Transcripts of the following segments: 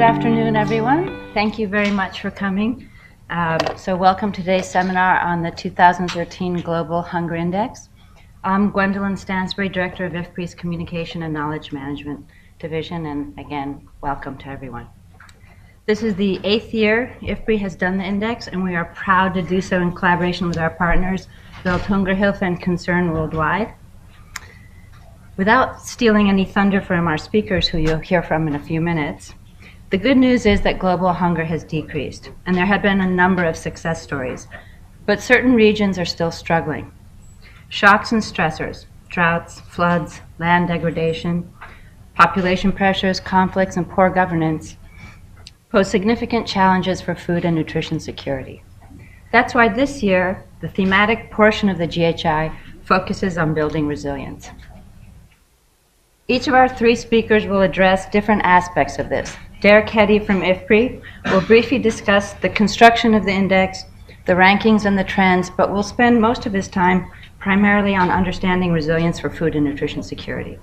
Good afternoon, everyone. Thank you very much for coming. So welcome to today's seminar on the 2013 Global Hunger Index. I'm Gwendolyn Stansbury, Director of IFPRI's Communication and Knowledge Management Division, and again, welcome to everyone. This is the 8th year IFPRI has done the index, and we are proud to do so in collaboration with our partners, Welthungerhilfe and Concern Worldwide. Without stealing any thunder from our speakers, who you'll hear from in a few minutes, the good news is that global hunger has decreased, and there have been a number of success stories, but certain regions are still struggling. Shocks and stressors, droughts, floods, land degradation, population pressures, conflicts, and poor governance pose significant challenges for food and nutrition security. That's why this year, the thematic portion of the GHI focuses on building resilience. Each of our three speakers will address different aspects of this. Derek Headey from IFPRI will briefly discuss the construction of the index, the rankings and the trends, but will spend most of his time primarily on understanding resilience for food and nutrition security.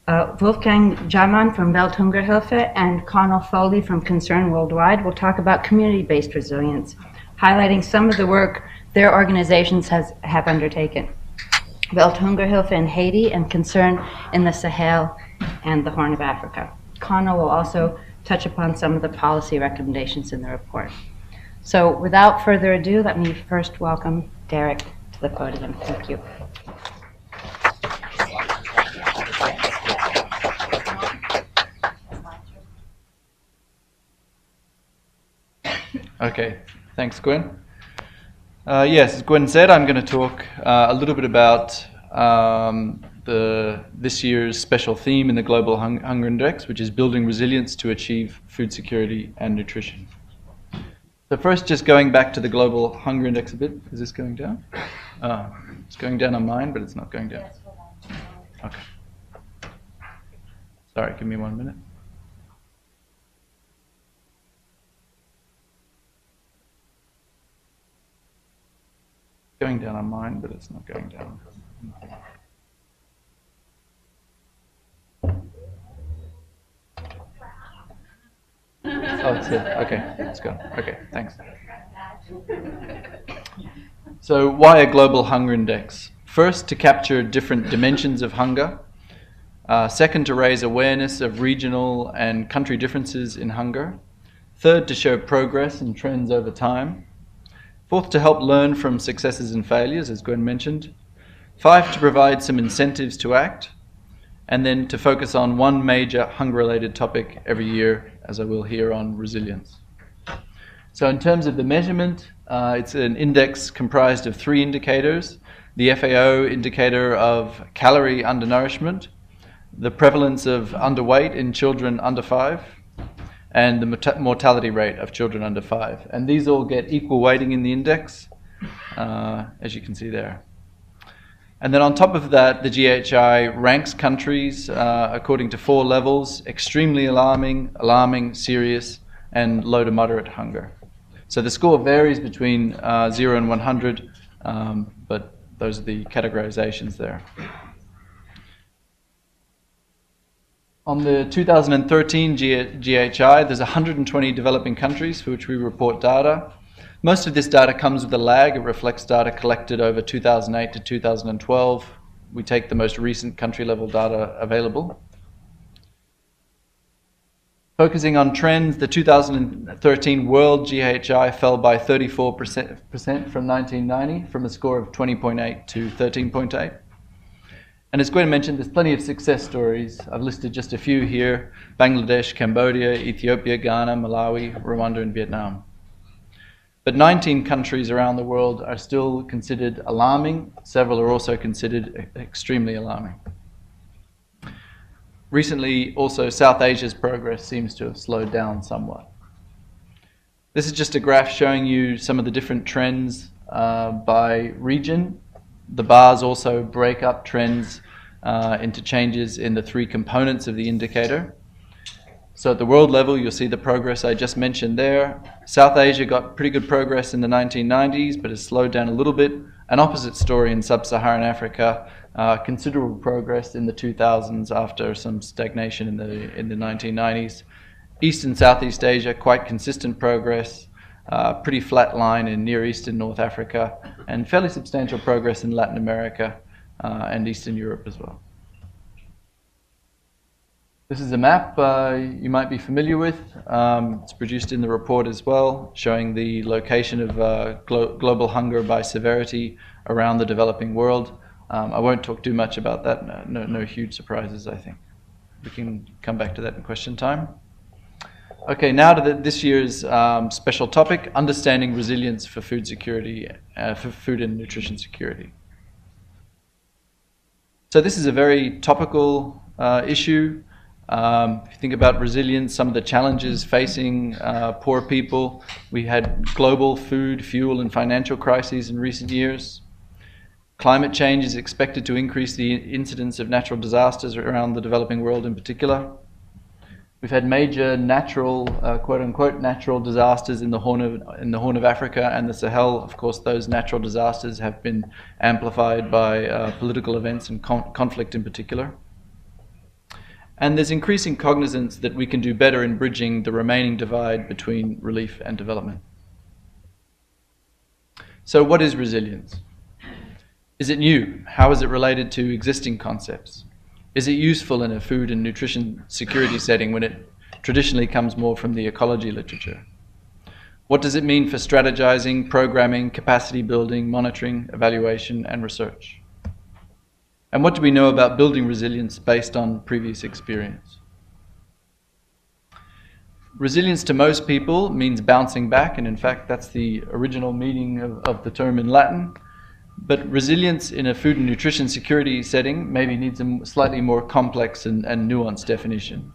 Wolfgang Jamann from Welthungerhilfe and Connell Foley from Concern Worldwide will talk about community-based resilience, highlighting some of the work their organizations have undertaken. Welthungerhilfe in Haiti and Concern in the Sahel and the Horn of Africa. Connell will also touch upon some of the policy recommendations in the report. So without further ado, let me first welcome Derek to the podium. Thank you. Okay, thanks, Gwen. Yes, as Gwen said, I'm going to talk a little bit about this year's special theme in the Global Hunger Index, which is building resilience to achieve food security and nutrition. So first, just going back to the Global Hunger Index a bit. Is this going down? It's going down on mine, but it's not going down. Okay. Sorry, give me 1 minute. Going down on mine, but it's not going down. Oh, it's it. Okay, it's gone. Okay, thanks. So why a global hunger index? First, to capture different dimensions of hunger. Second, to raise awareness of regional and country differences in hunger. Third, to show progress and trends over time. Fourth, to help learn from successes and failures, as Gwen mentioned. 5, to provide some incentives to act. And then to focus on one major hunger-related topic every year, as I will here on resilience. So in terms of the measurement, it's an index comprised of 3 indicators: the FAO indicator of calorie undernourishment, the prevalence of underweight in children under 5, and the mortality rate of children under 5. And these all get equal weighting in the index, as you can see there. And then on top of that, the GHI ranks countries according to 4 levels: extremely alarming, serious, and low to moderate hunger. So the score varies between 0 and 100, but those are the categorizations there. On the 2013 GHI, there's 120 developing countries for which we report data. Most of this data comes with a lag. It reflects data collected over 2008 to 2012. We take the most recent country-level data available. Focusing on trends, the 2013 World GHI fell by 34% from 1990, from a score of 20.8 to 13.8. And as Gwen mentioned, there's plenty of success stories. I've listed just a few here: Bangladesh, Cambodia, Ethiopia, Ghana, Malawi, Rwanda, and Vietnam. But 19 countries around the world are still considered alarming. Several are also considered extremely alarming. Recently, also, South Asia's progress seems to have slowed down somewhat. This is just a graph showing you some of the different trends by region. The bars also break up trends into changes in the 3 components of the indicator. So at the world level, you'll see the progress I just mentioned there. South Asia got pretty good progress in the 1990s, but has slowed down a little bit. An opposite story in sub-Saharan Africa, considerable progress in the 2000s after some stagnation in the 1990s. East and Southeast Asia, quite consistent progress, pretty flat line in Near East and North Africa, and fairly substantial progress in Latin America and Eastern Europe as well. This is a map you might be familiar with. It's produced in the report as well, showing the location of global hunger by severity around the developing world. I won't talk too much about that. No huge surprises, I think. We can come back to that in question time. Okay, now to this year's special topic, understanding resilience for food security, for food and nutrition security. So this is a very topical issue. If you think about resilience, some of the challenges facing poor people, we had global food, fuel, and financial crises in recent years. Climate change is expected to increase the incidence of natural disasters around the developing world in particular. We've had major natural, quote-unquote, natural disasters in the Horn of Africa and the Sahel. Of course, those natural disasters have been amplified by political events and conflict in particular. And there's increasing cognizance that we can do better in bridging the remaining divide between relief and development. So what is resilience? Is it new? How is it related to existing concepts? Is it useful in a food and nutrition security setting when it traditionally comes more from the ecology literature? What does it mean for strategizing, programming, capacity building, monitoring, evaluation, and research? And what do we know about building resilience based on previous experience? Resilience to most people means bouncing back, and in fact that's the original meaning of the term in Latin. But resilience in a food and nutrition security setting maybe needs a slightly more complex and nuanced definition.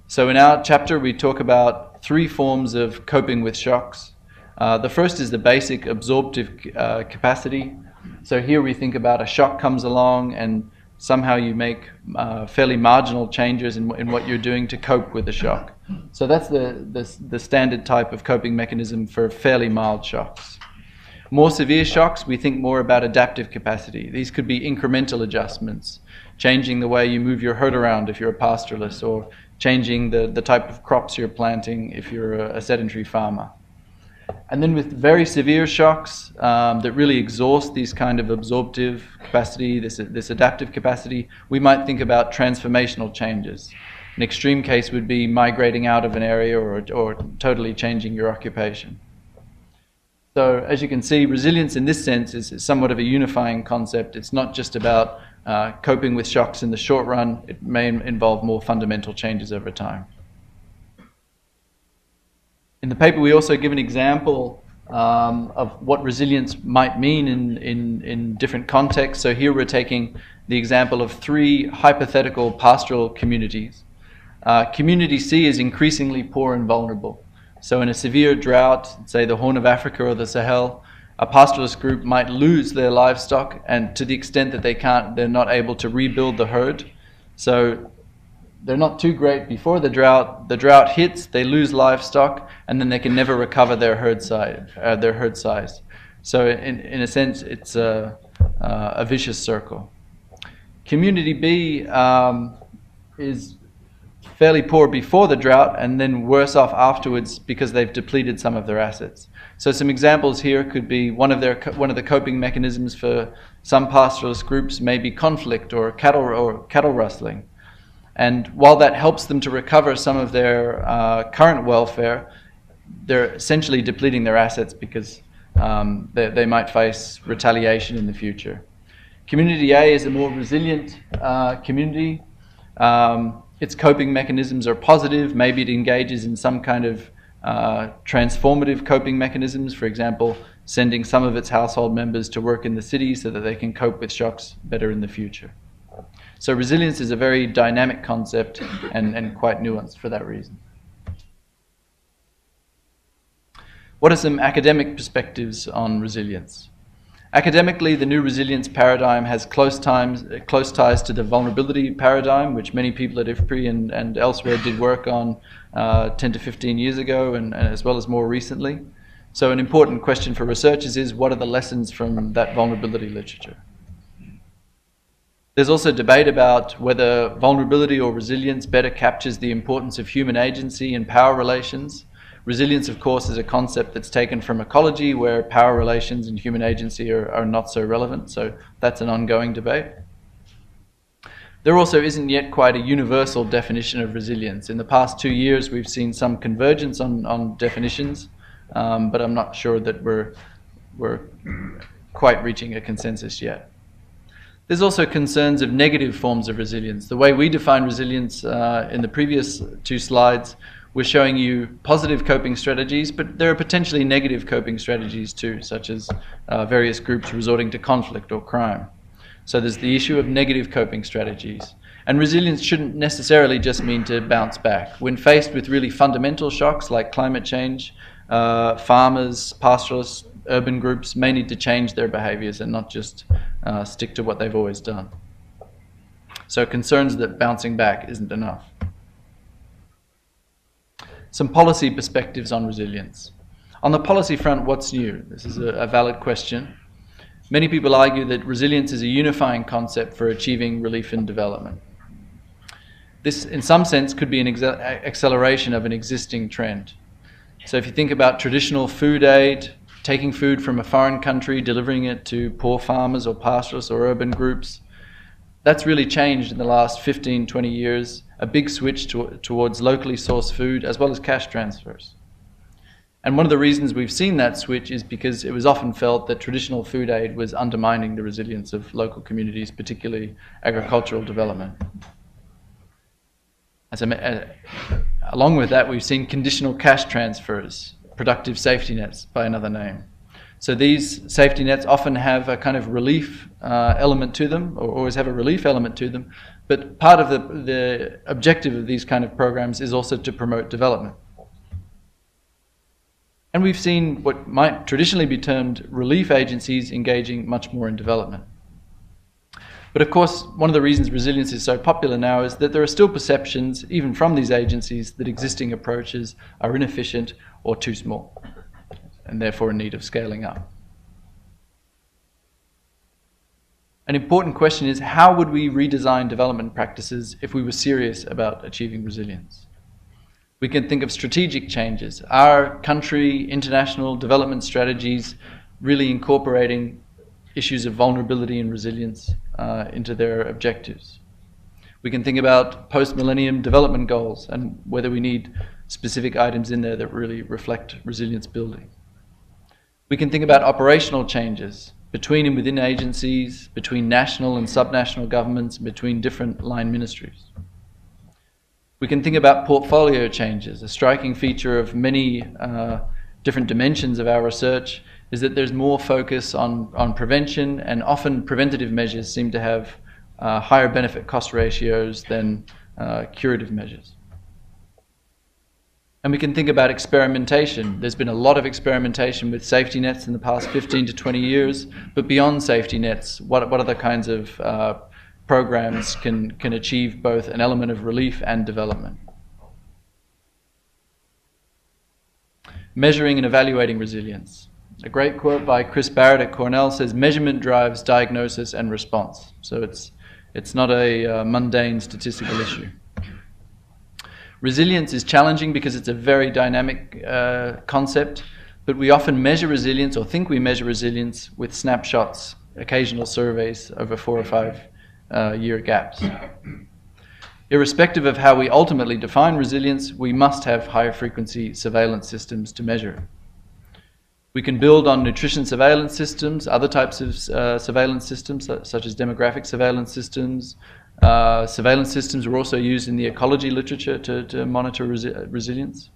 So in our chapter we talk about 3 forms of coping with shocks. The first is the basic absorptive capacity. So here we think about a shock comes along and somehow you make fairly marginal changes in what you're doing to cope with the shock. So that's the standard type of coping mechanism for fairly mild shocks. More severe shocks, we think more about adaptive capacity. These could be incremental adjustments, changing the way you move your herd around if you're a pastoralist, or changing the type of crops you're planting if you're a sedentary farmer. And then with very severe shocks that really exhaust these kind of absorptive capacity, this adaptive capacity, we might think about transformational changes. An extreme case would be migrating out of an area or totally changing your occupation. So as you can see, resilience in this sense is somewhat of a unifying concept. It's not just about coping with shocks in the short run. It may involve more fundamental changes over time. In the paper, we also give an example of what resilience might mean in different contexts. So here we're taking the example of 3 hypothetical pastoral communities. Community C is increasingly poor and vulnerable. So in a severe drought, say the Horn of Africa or the Sahel, a pastoralist group might lose their livestock, and to the extent that they're not able to rebuild the herd. So they're not too great before the drought hits, they lose livestock, and then they can never recover their herd size. So in a sense, it's a vicious circle. Community B is fairly poor before the drought and then worse off afterwards because they've depleted some of their assets. So some examples here could be one of the coping mechanisms for some pastoralist groups may be conflict or cattle rustling. And while that helps them to recover some of their current welfare, they're essentially depleting their assets because they might face retaliation in the future. Community A is a more resilient community. Its coping mechanisms are positive. Maybe it engages in some kind of transformative coping mechanisms, for example, sending some of its household members to work in the city so that they can cope with shocks better in the future. So resilience is a very dynamic concept and quite nuanced for that reason. What are some academic perspectives on resilience? Academically, the new resilience paradigm has close ties to the vulnerability paradigm, which many people at IFPRI and elsewhere did work on 10 to 15 years ago, and as well as more recently. So an important question for researchers is, what are the lessons from that vulnerability literature? There's also debate about whether vulnerability or resilience better captures the importance of human agency and power relations. Resilience, of course, is a concept that's taken from ecology, where power relations and human agency are not so relevant, so that's an ongoing debate. There also isn't yet quite a universal definition of resilience. In the past 2 years, we've seen some convergence on definitions, but I'm not sure that we're quite reaching a consensus yet. There's also concerns of negative forms of resilience. The way we define resilience in the previous 2 slides, we're showing you positive coping strategies, but there are potentially negative coping strategies too, such as various groups resorting to conflict or crime. So there's the issue of negative coping strategies. And resilience shouldn't necessarily just mean to bounce back. When faced with really fundamental shocks like climate change, farmers, pastoralists, urban groups may need to change their behaviors and not just stick to what they've always done. So concerns that bouncing back isn't enough. Some policy perspectives on resilience. On the policy front, what's new? This is a valid question. Many people argue that resilience is a unifying concept for achieving relief and development. This, in some sense, could be an acceleration of an existing trend. So if you think about traditional food aid, taking food from a foreign country, delivering it to poor farmers or pastoralists or urban groups, that's really changed in the last 15, 20 years, a big switch towards locally sourced food as well as cash transfers. And one of the reasons we've seen that switch is because it was often felt that traditional food aid was undermining the resilience of local communities, particularly agricultural development. Along with that, we've seen conditional cash transfers, productive safety nets by another name. So these safety nets often have a kind of relief element to them, or always have a relief element to them, but part of the objective of these kind of programs is also to promote development. And we've seen what might traditionally be termed relief agencies engaging much more in development. But of course, one of the reasons resilience is so popular now is that there are still perceptions, even from these agencies, that existing approaches are inefficient or too small, and therefore in need of scaling up. An important question is, how would we redesign development practices if we were serious about achieving resilience? We can think of strategic changes. Are country, international development strategies really incorporating issues of vulnerability and resilience into their objectives? We can think about post-millennium development goals and whether we need specific items in there that really reflect resilience building. We can think about operational changes between and within agencies, between national and subnational governments, between different line ministries. We can think about portfolio changes. A striking feature of many different dimensions of our research is that there's more focus on prevention, and often preventative measures seem to have higher benefit cost ratios than curative measures. And we can think about experimentation. There's been a lot of experimentation with safety nets in the past 15 to 20 years, but beyond safety nets, what other kinds of programs can achieve both an element of relief and development? Measuring and evaluating resilience. A great quote by Chris Barrett at Cornell says, "Measurement drives diagnosis and response." So it's not a mundane statistical issue. Resilience is challenging because it's a very dynamic concept, but we often measure resilience, or think we measure resilience, with snapshots, occasional surveys over 4 or 5 year gaps. Irrespective of how we ultimately define resilience, we must have higher frequency surveillance systems to measure. We can build on nutrition surveillance systems, other types of surveillance systems, such as demographic surveillance systems. Surveillance systems are also used in the ecology literature to monitor resilience.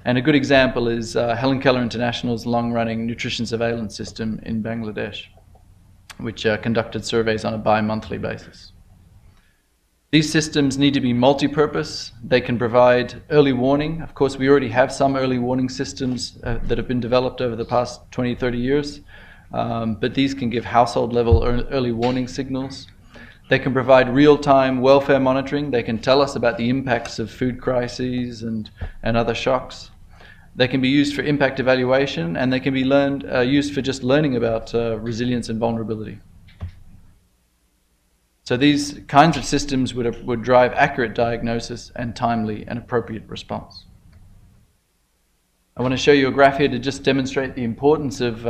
And a good example is Helen Keller International's long-running nutrition surveillance system in Bangladesh, which conducted surveys on a bi-monthly basis. These systems need to be multi-purpose. They can provide early warning. Of course, we already have some early warning systems that have been developed over the past 20, 30 years, but these can give household-level early warning signals. They can provide real-time welfare monitoring. They can tell us about the impacts of food crises and other shocks. They can be used for impact evaluation, and they can be used for just learning about resilience and vulnerability. So these kinds of systems would drive accurate diagnosis and timely and appropriate response. I want to show you a graph here to just demonstrate the importance of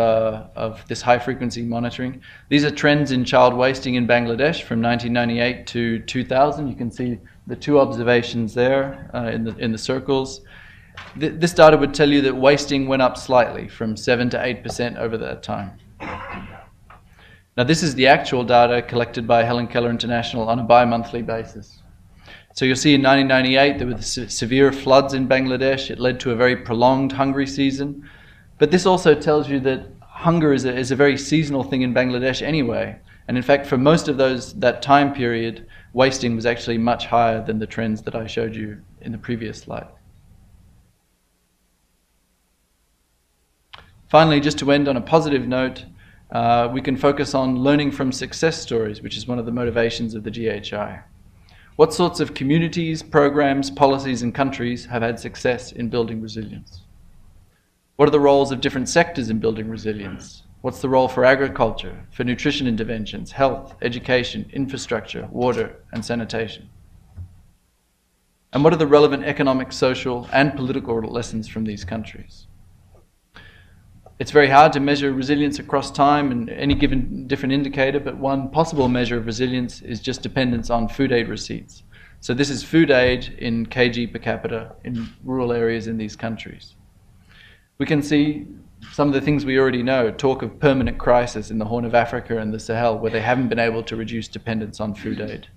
this high-frequency monitoring. These are trends in child wasting in Bangladesh from 1998 to 2000. You can see the two observations there in the circles. This data would tell you that wasting went up slightly from 7 to 8% over that time. Now this is the actual data collected by Helen Keller International on a bi-monthly basis. So you'll see in 1998 there were severe floods in Bangladesh. It led to a very prolonged hungry season. But this also tells you that hunger is a very seasonal thing in Bangladesh anyway. And in fact, for most of that time period, wasting was actually much higher than the trends that I showed you in the previous slide. Finally, just to end on a positive note, we can focus on learning from success stories, which is one of the motivations of the GHI. What sorts of communities, programs, policies, and countries have had success in building resilience? What are the roles of different sectors in building resilience? What's the role for agriculture, for nutrition interventions, health, education, infrastructure, water, and sanitation? And what are the relevant economic, social, and political lessons from these countries? It's very hard to measure resilience across time and any given different indicator, but one possible measure of resilience is just dependence on food aid receipts. So this is food aid in kg per capita in rural areas in these countries. We can see some of the things we already know, talk of permanent crisis in the Horn of Africa and the Sahel, where they haven't been able to reduce dependence on food aid.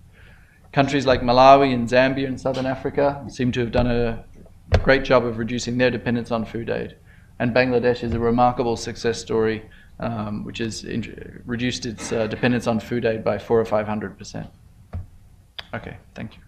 Countries like Malawi and Zambia in southern Africa seem to have done a great job of reducing their dependence on food aid. And Bangladesh is a remarkable success story, which has reduced its dependence on food aid by 400 or 500%. Okay, thank you.